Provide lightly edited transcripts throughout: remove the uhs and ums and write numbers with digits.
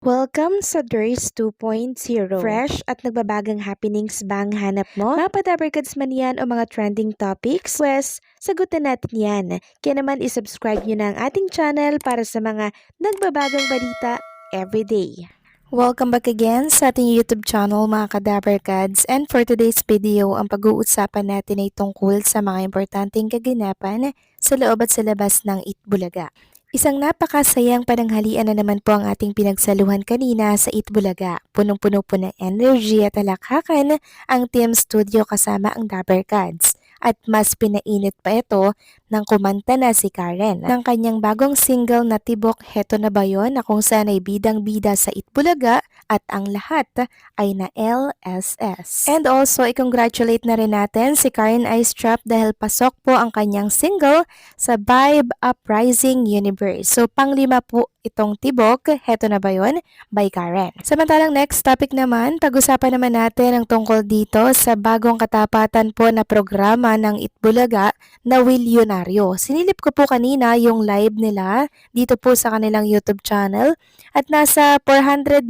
Welcome sa DRS 2.0. Fresh at nagbabagang happenings ba ang hanap mo? Mga padabarkads man yan o mga trending topics? Pwes, sagutin natin yan. Kaya naman isubscribe nyo na ang ating channel para sa mga nagbabagang balita everyday. Welcome back again sa ating YouTube channel mga kadabarkads, and for today's video, ang pag-uusapan natin ay tungkol sa mga importanteng kaganapan sa loob at sa labas ng Itbulaga. Isang napakasayang pananghalian na naman po ang ating pinagsaluhan kanina sa Itbulaga. Punong-puno po ng energy at talakhakan ang Team Studio kasama ang Dabarkads. At mas pinainit pa ito ng kumanta na si Karen ng kanyang bagong single na Tibok Heto Na Ba Yon, na kung saan ay bidang-bida sa Itbulaga at ang lahat ay na LSS. And also, i-congratulate na rin natin si Karen Aistrap dahil pasok po ang kanyang single sa Vibe Uprising Universe. So, panglima po itong Tibok Heto Na Ba Yon by Karen. Samantalang next topic naman, pag-usapan naman natin ang tungkol dito sa bagong katapatan po na programa ng Itbulaga na Milyonaryo. Sinilip ko po kanina yung live nila dito po sa kanilang YouTube channel at nasa 490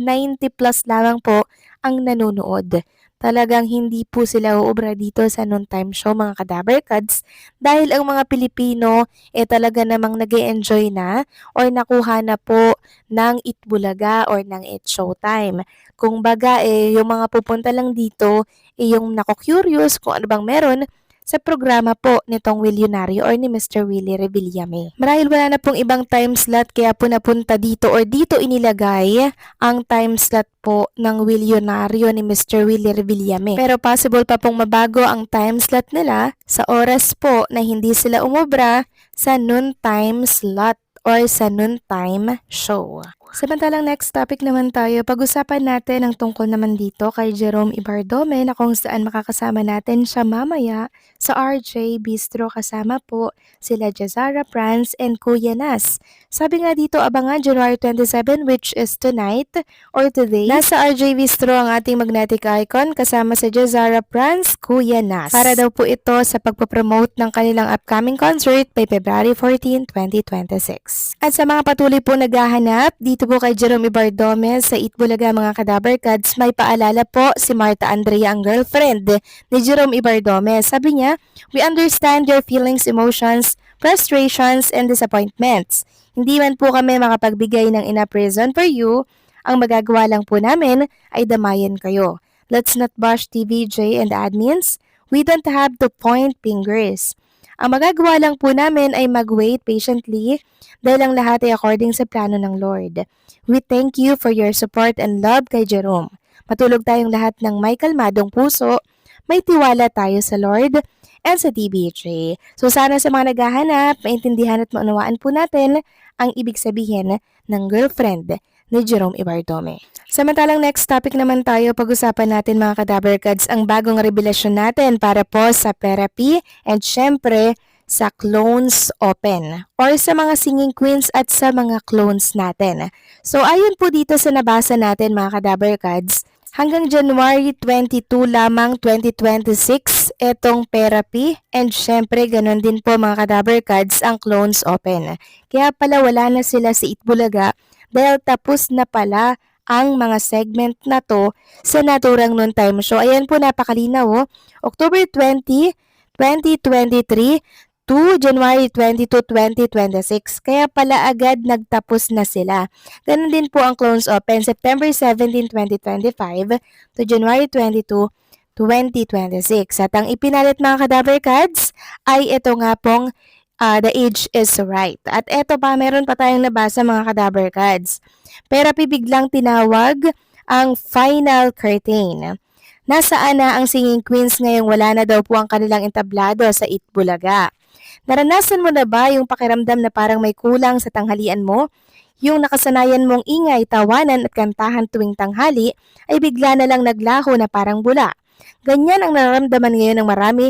plus lamang po ang nanonood. Talagang hindi po sila uubra dito sa noontime show mga kadabarkads dahil ang mga Pilipino talaga namang nag-e-enjoy na or nakuha na po ng Itbulaga or ng It Showtime. Kung baga yung mga pupunta lang dito yung nako-curious kung ano bang meron sa programa po nitong Milyonaryo or ni Mr. Willie Revillame. Marahil wala na pong ibang time slot kaya po napunta dito or dito inilagay ang time slot po ng Milyonaryo ni Mr. Willie Revillame. Pero possible pa pong mabago ang time slot nila sa oras po na hindi sila umubra sa noontime slot or sa noontime show. Samantalang next topic naman tayo, pag-usapan natin ang tungkol naman dito kay Jerome Ibardome na kung saan makakasama natin siya mamaya sa RJ Bistro kasama po sila Jazara Franz and Kuya Nas. Sabi nga dito, abangan January 27 which is tonight or today. Nasa RJ Bistro ang ating magnetic icon kasama si Jazara Franz, Kuya Nas. Para daw po ito sa pagpapromote ng kanilang upcoming concert by February 14, 2026. At sa mga patuloy po naghahanap dito po kay Jerome Ibardome sa Itbulaga mga kadabarkads, may paalala po si Marta Andrea, ang girlfriend ni Jerome Ibardome. Sabi niya, "We understand your feelings, emotions, frustrations, and disappointments. Hindi man po kami makapagbigay ng enough reason for you. Ang magagawa lang po namin ay damayan kayo. Let's not bash TVJ and admins. We don't have to point fingers. Ang magagawa lang po namin ay mag-wait patiently dahil ang lahat ay according sa plano ng Lord. We thank you for your support and love kay Jerome. Matulog tayong lahat ng may kalmadong puso, may tiwala tayo sa Lord and sa TVJ." So sana sa mga naghahanap, maintindihan at maunawaan po natin ang ibig sabihin ng girlfriend ni Jerome Ibardome. Samantalang next topic naman tayo, pag-usapan natin mga kadabarkads ang bagong revelasyon natin para po sa therapy and syempre sa Clones Open or sa mga singing queens at sa mga clones natin. So ayon po dito sa nabasa natin mga kadabarkads, hanggang January 22 lamang 2026 etong therapy and syempre ganon din po mga kadabarkads ang Clones Open. Kaya pala wala na sila sa Itbulaga dahil tapos na pala ang mga segment na to sa naturang noontime show. Ayan po, napakalinaw. October 20, 2023 to January 22, 2026. Kaya pala agad nagtapos na sila. Ganun din po ang Clones Open, September 17, 2025 to January 22, 2026. At ang ipinalit mga kadabarkads ay ito nga pong The Age is Right. At eto pa, meron pa tayong nabasa mga kadabarkads. Pero biglang tinawag ang final curtain. Nasaan na ang singing queens ngayong wala na daw po ang kanilang entablado sa Itbulaga? Naranasan mo na ba yung pakiramdam na parang may kulang sa tanghalian mo? Yung nakasanayan mong ingay, tawanan at kantahan tuwing tanghali ay bigla na lang naglaho na parang bula. Ganyan ang nararamdaman ngayon ng marami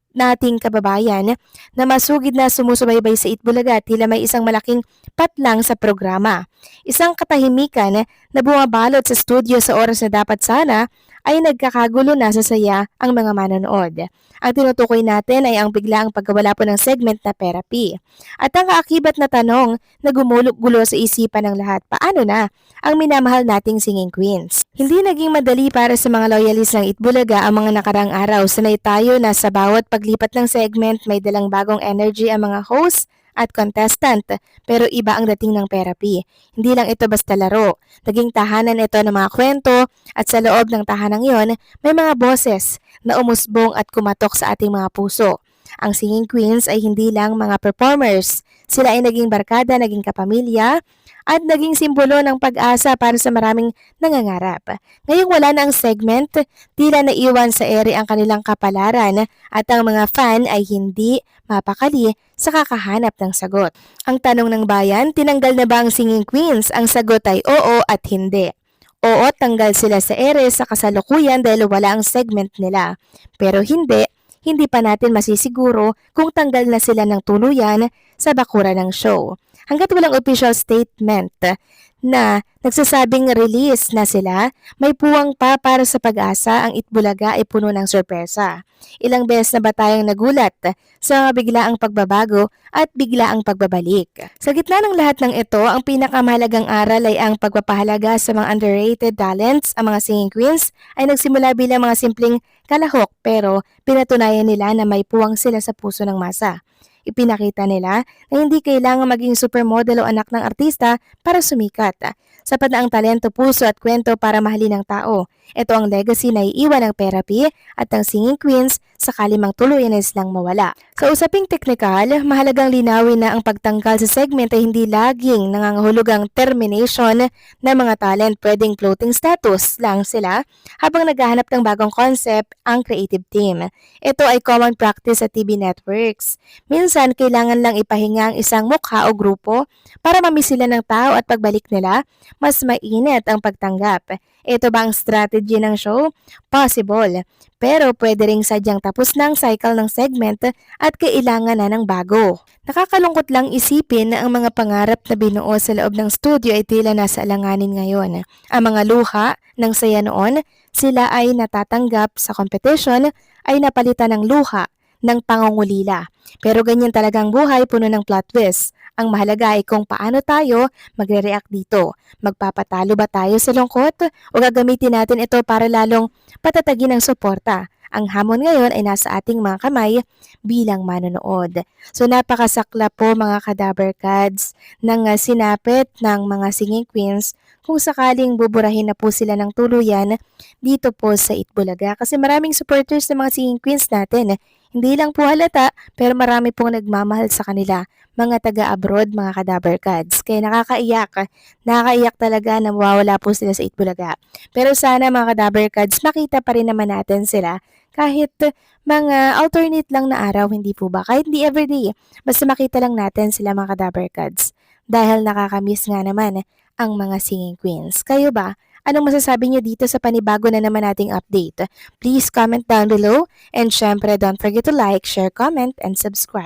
nating kababayan na masugid na sumusubaybay sa Itbulaga, tila may isang malaking patlang sa programa. Isang katahimikan na bumabalot sa studio sa oras na dapat sana ay nagkakagulo na sa saya ang mga manonood. Ang tinutukoy natin ay ang biglaang pagkawala po ng segment na therapy. At ang kaakibat na tanong na gumulog-gulo sa isipan ng lahat, paano na ang minamahal nating singing queens? Hindi naging madali para sa mga loyalist ng Itbulaga ang mga nakarang araw. Sanay tayo na sa bawat paglipat ng segment may dalang bagong energy ang mga host at contestant, pero iba ang dating ng therapy. Hindi lang ito basta laro. Naging tahanan ito ng mga kwento at sa loob ng tahanang yon, may mga boses na umusbong at kumatok sa ating mga puso. Ang singing queens ay hindi lang mga performers. Sila ay naging barkada, naging kapamilya, at naging simbolo ng pag-asa para sa maraming nangangarap. Ngayong wala na ang segment, tila naiwan sa ere ang kanilang kapalaran at ang mga fan ay hindi mapakali sa kakahanap ng sagot. Ang tanong ng bayan, tinanggal na ba ang singing queens? Ang sagot ay oo at hindi. Oo, tanggal sila sa ere sa kasalukuyan dahil wala ang segment nila. Pero hindi pa natin masisiguro kung tanggal na sila ng tuluyan sa bakura ng show. Hanggat walang official statement na nagsasabing release na sila, may puwang pa para sa pag-asa ang Itbulaga ay puno ng sorpresa. Ilang beses na ba tayong nagulat sa mga biglaang pagbabago at biglaang pagbabalik? Sa gitna ng lahat ng ito, ang pinakamahalagang aral ay ang pagpapahalaga sa mga underrated talents. Ang mga singing queens ay nagsimula bilang mga simpleng kalahok pero pinatunayan nila na may puwang sila sa puso ng masa. Ipinakita nila na hindi kailangan maging supermodel o anak ng artista para sumikat. Sapat na ang talento, puso at kwento para mahalin ng tao. Ito ang legacy na iiwan ng therapy at ng singing queens sakali mang tuluyan na silang mawala. Sa usaping teknikal, mahalagang linawin na ang pagtanggal sa segment ay hindi laging nangangahulugang termination ng mga talent. Pwedeng floating status lang sila habang naghahanap ng bagong concept ang creative team. Ito ay common practice sa TV networks. Minsan, kailangan lang ipahinga ang isang mukha o grupo para mamiss sila ng tao at pagbalik nila, mas mainit ang pagtanggap. Ito ba ang strategy ng show? Possible. Pero pwede ring sadyang tapos na ang cycle ng segment at kailangan na ng bago. Nakakalungkot lang isipin na ang mga pangarap na binuo sa loob ng studio ay tila nasa alanganin ngayon. Ang mga luha ng saya noon, sila ay natatanggap sa competition ay napalitan ng luha ng pangungulila. Pero ganyan talagang buhay, puno ng plot twist. Ang mahalaga ay kung paano tayo magre-react dito. Magpapatalo ba tayo sa lungkot o gagamitin natin ito para lalong patatagin ang suporta? Ang hamon ngayon ay nasa ating mga kamay bilang manonood. So napakasakla po mga Kadaver Kads ng sinapit ng mga singing queens kung sakaling buburahin na po sila ng tuluyan dito po sa Itbulaga. Kasi maraming supporters ng mga singing queens natin. Hindi lang po halata pero marami pong nagmamahal sa kanila, mga taga-abroad, mga Kadaver Kads. Kaya nakakaiyak talaga na mawawala po sila sa Itbulaga. Pero sana mga Kadaver Kads, makita pa rin naman natin sila kahit mga alternate lang na araw, hindi po ba? Kahit hindi everyday, basta makita lang natin sila mga Kadaver Kads. Dahil nakakamiss nga naman ang mga singing queens. Kayo ba? Anong masasabi niyo dito sa panibago na naman nating update? Please comment down below and syempre don't forget to like, share, comment, and subscribe.